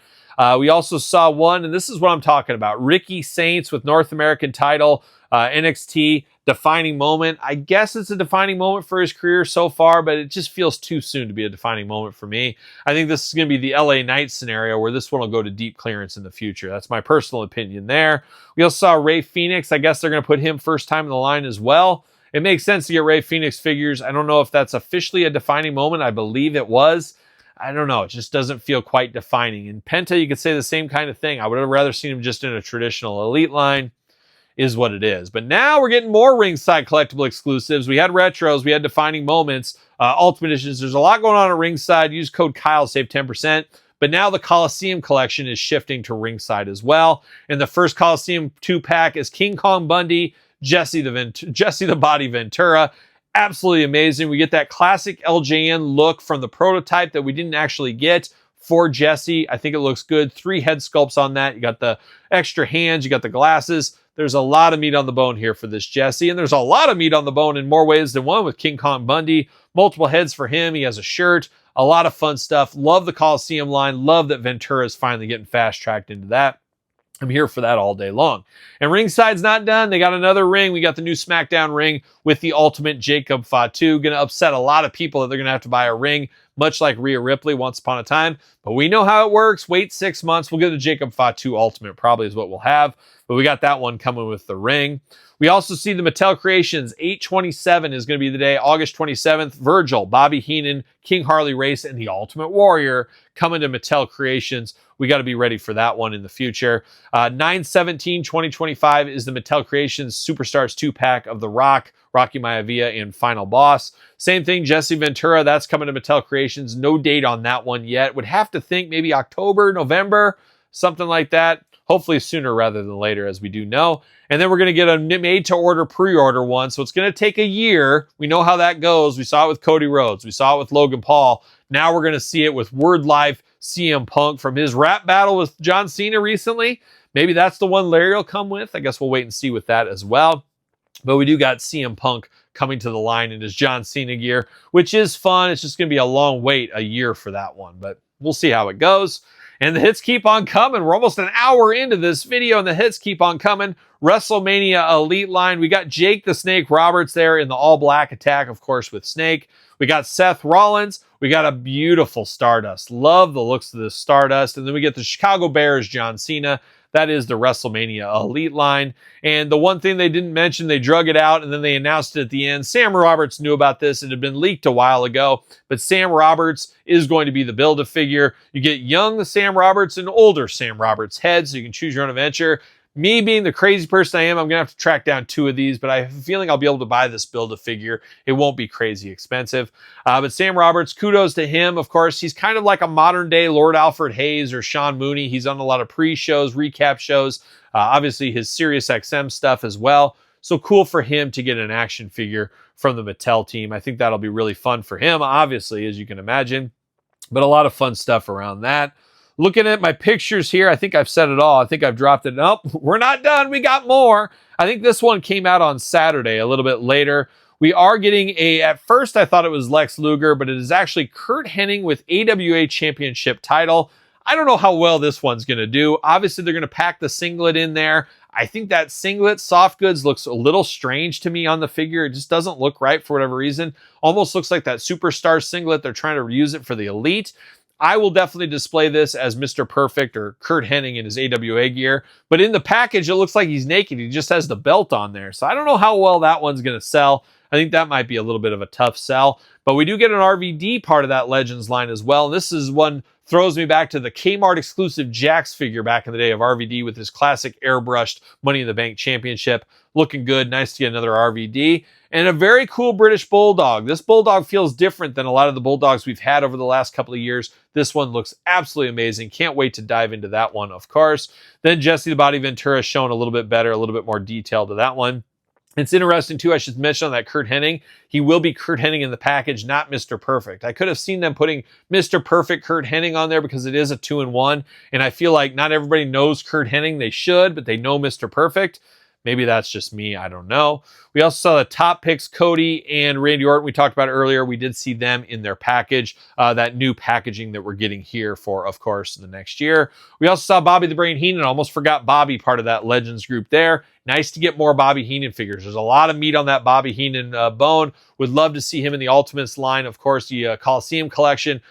We also saw one, and this is what I'm talking about. Ricky Saints with North American title, NXT defining moment. I guess it's a defining moment for his career so far, but it just feels too soon to be a defining moment for me. I think this is going to be the LA Knight scenario where this one will go to deep clearance in the future. That's my personal opinion there. We also saw Rey Fenix. I guess they're going to put him first time in the line as well. It makes sense to get Rey Fenix figures. I don't know if that's officially a defining moment. I believe it was. I don't know. It just doesn't feel quite defining. In Penta, you could say the same kind of thing. I would have rather seen him just in a traditional elite line. Is what it is. But now we're getting more ringside collectible exclusives. We had retros, we had defining moments, ultimate editions. There's a lot going on at ringside. Use code Kyle, save 10%. But now the Coliseum collection is shifting to ringside as well. And the first Coliseum 2-pack is King Kong Bundy, Jesse the Body Ventura. Absolutely amazing. We get that classic LJN look from the prototype that we didn't actually get for Jesse. I think it looks good. 3 head sculpts on that. You got the extra hands, you got the glasses. There's a lot of meat on the bone here for this Jesse, and there's a lot of meat on the bone in more ways than one with King Kong Bundy. Multiple heads for him. He has a shirt. A lot of fun stuff. Love the Coliseum line. Love that Ventura is finally getting fast-tracked into that. I'm here for that all day long. And ringside's not done. They got another ring. We got the new SmackDown ring with the Ultimate Jacob Fatu. Going to upset a lot of people that they're going to have to buy a ring, much like Rhea Ripley once upon a time. But we know how it works. Wait 6 months. We'll get the Jacob Fatu Ultimate probably is what we'll have. But we got that one coming with the ring. We also see the Mattel Creations. 8/27 is going to be the day. August 27th. Virgil, Bobby Heenan, King Harley Race, and the Ultimate Warrior coming to Mattel Creations. We got to be ready for that one in the future. 9/17/2025 is the Mattel Creations Superstars 2-pack of The Rock, Rocky Maivia, and Final Boss. Same thing, Jesse Ventura. That's coming to Mattel Creations. No date on that one yet. Would have to think maybe October, November, something like that. Hopefully sooner rather than later, as we do know. And then we're going to get a made-to-order pre-order one. So it's going to take a year. We know how that goes. We saw it with Cody Rhodes. We saw it with Logan Paul. Now we're going to see it with Word Life CM Punk from his rap battle with John Cena recently. Maybe that's the one Larry will come with. I guess we'll wait and see with that as well. But we do got CM Punk coming to the line in his John Cena gear, which is fun. It's just going to be a long wait, a year for that one. But we'll see how it goes. And the hits keep on coming. We're almost an hour into this video, and the hits keep on coming. WrestleMania Elite line. We got Jake the Snake Roberts there in the all-black attack, of course, with Snake. We got Seth Rollins. We got a beautiful Stardust. Love the looks of this Stardust. And then we get the Chicago Bears John Cena. That is the WrestleMania Elite line. And the one thing they didn't mention, they drug it out and then they announced it at the end. Sam Roberts knew about this. It had been leaked a while ago, but Sam Roberts is going to be the Build-A-Figure. You get young Sam Roberts and older Sam Roberts heads, so you can choose your own adventure. Me being the crazy person I am, I'm going to have to track down 2 of these, but I have a feeling I'll be able to buy this Build-A-Figure. It won't be crazy expensive. But Sam Roberts, kudos to him. Of course, he's kind of like a modern-day Lord Alfred Hayes or Sean Mooney. He's on a lot of pre-shows, recap shows, obviously his SiriusXM stuff as well. So cool for him to get an action figure from the Mattel team. I think that'll be really fun for him, obviously, as you can imagine. But a lot of fun stuff around that. Looking at my pictures here, I think I've said it all. I think I've dropped it. Nope, we're not done. We got more. I think this one came out on Saturday, a little bit later. We are getting at first I thought it was Lex Luger, but it is actually Curt Hennig with AWA Championship title. I don't know how well this one's going to do. Obviously, they're going to pack the singlet in there. I think that singlet, soft goods, looks a little strange to me on the figure. It just doesn't look right for whatever reason. Almost looks like that Superstar singlet. They're trying to reuse it for the Elite. I will definitely display this as Mr. Perfect or Curt Hennig in his AWA gear. But in the package, it looks like he's naked. He just has the belt on there. So I don't know how well that one's going to sell. I think that might be a little bit of a tough sell. But we do get an RVD part of that Legends line as well. And this is one throws me back to the Kmart exclusive Jakks figure back in the day of RVD with his classic airbrushed Money in the Bank championship. Looking good. Nice to get another RVD. And a very cool British Bulldog. This Bulldog feels different than a lot of the Bulldogs we've had over the last couple of years. This one looks absolutely amazing. Can't wait to dive into that one, of course. Then Jesse the Body Ventura showing a little bit better, a little bit more detail to that one. It's interesting, too, I should mention on that Kurt Hennig, he will be Kurt Hennig in the package, not Mr. Perfect. I could have seen them putting Mr. Perfect Kurt Hennig on there because it is a 2-in-1, and I feel like not everybody knows Kurt Hennig. They should, but they know Mr. Perfect. Maybe that's just me. I don't know. We also saw the top picks, Cody and Randy Orton. We talked about earlier. We did see them in their package, that new packaging that we're getting here for, of course, the next year. We also saw Bobby the Brain Heenan. Almost forgot Bobby, part of that Legends group there. Nice to get more Bobby Heenan figures. There's a lot of meat on that Bobby Heenan bone. Would love to see him in the Ultimates line. Of course, the Coliseum collection,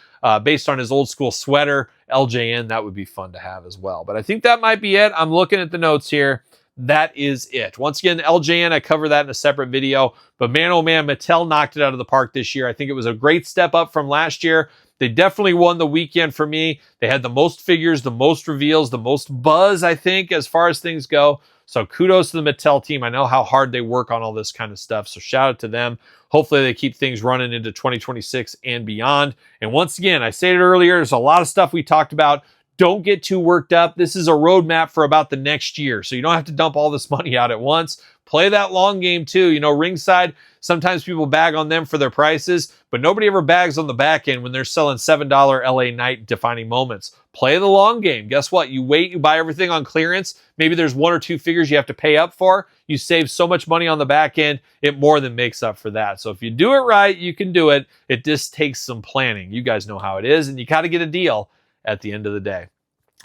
based on his old school sweater, LJN. That would be fun to have as well. But I think that might be it. I'm looking at the notes here. That is it. Once again, LJN, I cover that in a separate video. But man, oh man, Mattel knocked it out of the park this year. I think it was a great step up from last year. They definitely won the weekend for me. They had the most figures, the most reveals, the most buzz, I think, as far as things go. So kudos to the Mattel team. I know how hard they work on all this kind of stuff. So shout out to them. Hopefully they keep things running into 2026 and beyond. And once again, I said it earlier, there's a lot of stuff we talked about. Don't get too worked up. This is a roadmap for about the next year. So you don't have to dump all this money out at once. Play that long game too. You know, ringside, sometimes people bag on them for their prices, but nobody ever bags on the back end when they're selling $7 LA Knight defining moments. Play the long game. Guess what? You wait, you buy everything on clearance. Maybe there's 1 or 2 figures you have to pay up for. You save so much money on the back end, it more than makes up for that. So if you do it right, you can do it. It just takes some planning. You guys know how it is, and you got to get a deal at the end of the day.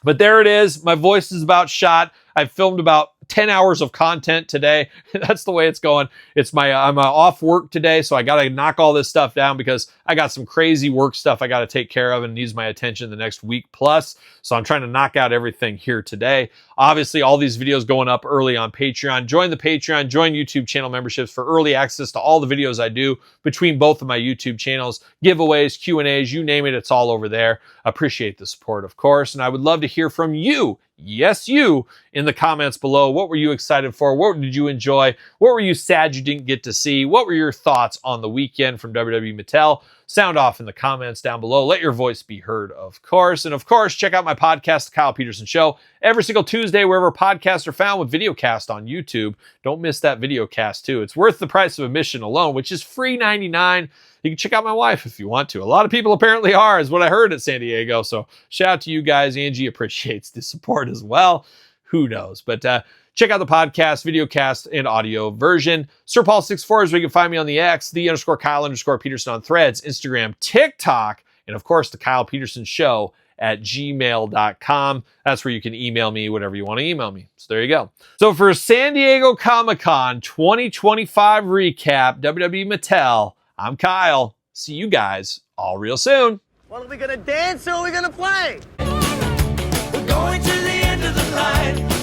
But there it is. My voice is about shot. I've filmed about 10 hours of content today. That's the way it's going. I'm off work today, so I got to knock all this stuff down because I got some crazy work stuff I got to take care of and needs my attention the next week plus. So I'm trying to knock out everything here today. Obviously, all these videos going up early on Patreon. Join the Patreon, join YouTube channel memberships for early access to all the videos I do between both of my YouTube channels, giveaways, Q&As, you name it, it's all over there. Appreciate the support, of course, and I would love to hear from you. Yes, you, in the comments below. What were you excited for? What did you enjoy? What were you sad you didn't get to see? What were your thoughts on the weekend from WWE Mattel? Sound off in the comments down below. Let your voice be heard, of course. And of course, check out my podcast, The Kyle Peterson Show, every single Tuesday, wherever podcasts are found, with videocast on YouTube. Don't miss that videocast, too. It's worth the price of admission alone, which is free $99. You can check out my wife if you want to. A lot of people apparently are, is what I heard at San Diego. So shout out to you guys. Angie appreciates the support as well. Who knows? But check out the podcast, videocast, and audio version. SirPaul64 is where you can find me on the X, _Kyle_Peterson on Threads, Instagram, TikTok, and of course, the Kyle Peterson Show at gmail.com. That's where you can email me whatever you want to email me. So there you go. So for San Diego Comic-Con 2025 recap, WWE Mattel, I'm Kyle. See you guys all real soon. Well, are we going to dance or are we going to play? We're going to the end of the line.